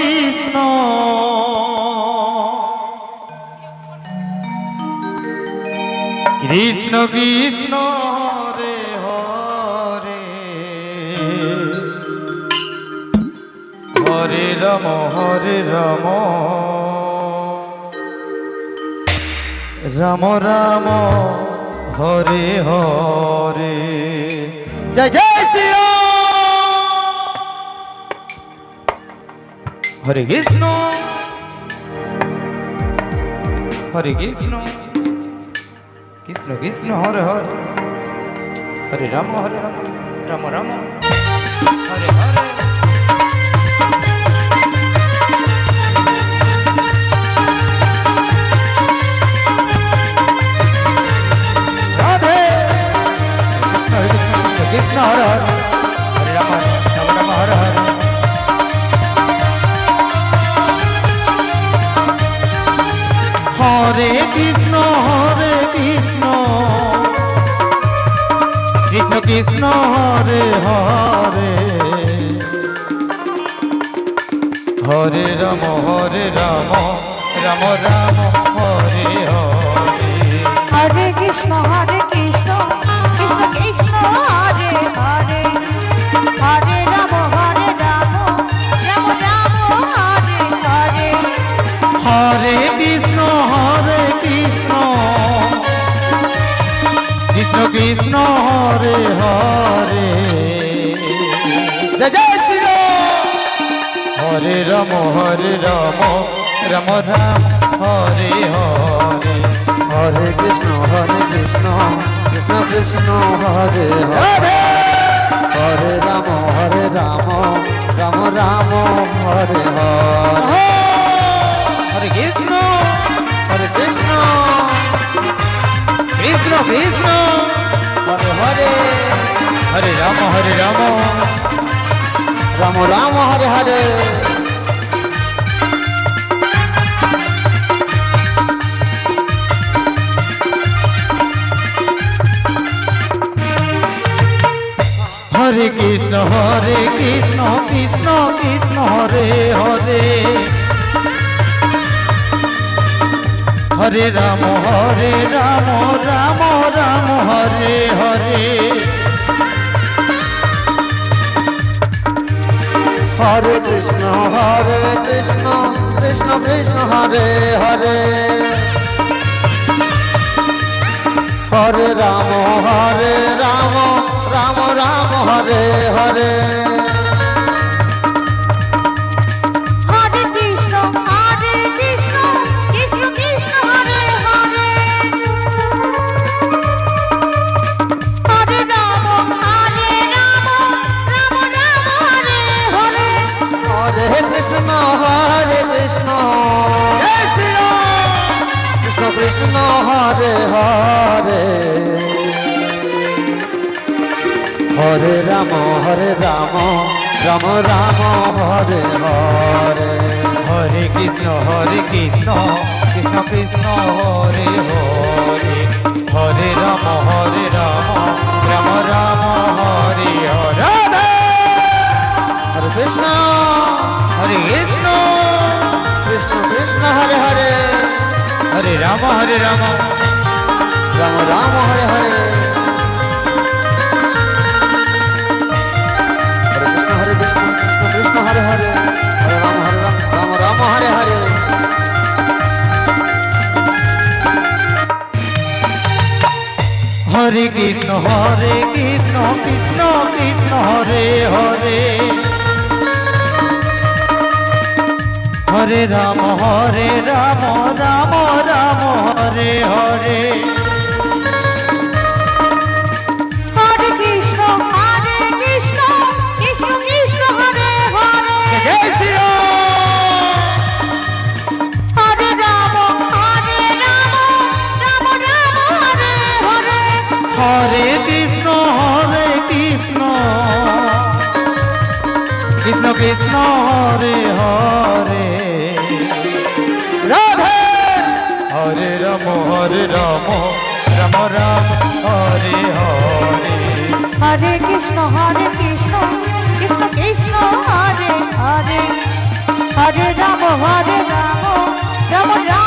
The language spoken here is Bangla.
কৃষ্ণ কৃষ্ণ কৃষ্ণ হরে হরে হরে রাম রাম রাম হরে হরে জয় জয় শ্রী হরে কৃষ্ণ কৃষ্ণ কৃষ্ণ হরে হরে হরে রাম রাম রাম হরে হরে রাধে কৃষ্ণ হরে হরে হরে রাম হরে হরে হরে কৃষ্ণ কৃষ্ণ কৃষ্ণ হরে হরে হরে রাম রাম রাম হরে হরে হরে কৃষ্ণ কৃষ্ণ কৃষ্ণ হরে হরে হরে রাম রাম রাম হরে হরে হরে কৃষ্ণ কৃষ্ণ কৃষ্ণ হরে হরে জয় জয় শ্রী হরে রাম রাম রাম হরে হরে হরে কৃষ্ণ কৃষ্ণ কৃষ্ণ হরে হরে হরে রাম রাম রাম হরে হরে হরে কৃষ্ণ কৃষ্ণ কৃষ্ণ কৃষ্ণ হরে হরে হরে রাম রাম রাম হরে হরে হরে কৃষ্ণ কৃষ্ণ কৃষ্ণ হরে হরে হরে রাম রাম হরে হরে হরে কৃষ্ণ কৃষ্ণ কৃষ্ণ হরে হরে হরে রাম রাম হরে হরে হরে কৃষ্ণ কৃষ্ণ কৃষ্ণ হরে হরে হরে রাম রাম হরে হরে হরে কৃষ্ণ কৃষ্ণ জয় শ্রী রাম কৃষ্ণ কৃষ্ণ হরে হরে হরে রাম রাম হরে হরে হরে কৃষ্ণ কৃষ্ণ কৃষ্ণ হরে হরে হরে রাম রাম হরে হরে হরে কৃষ্ণ হরে কৃষ্ণ কৃষ্ণ কৃষ্ণ হরে হরে হরে রাম রাম রাম হরে হরে হরে কৃষ্ণ কৃষ্ণ কৃষ্ণ হরে হরে হরে রাম রাম হরে হরে হরে কৃষ্ণ কৃষ্ণ হরে হরে হরে রাম রাম হরে হরে হরে কৃষ্ণ কৃষ্ণ কৃষ্ণ হরে হরে জয় শ্রী রাম হরে রাম রাম হরে হরে হরে কৃষ্ণ কৃষ্ণ হরে হরে রাধে হরে রাম রাম হরে হরে হরে কৃষ্ণ কৃষ্ণ কৃষ্ণ হরে হরে হরে রাম রাম রাম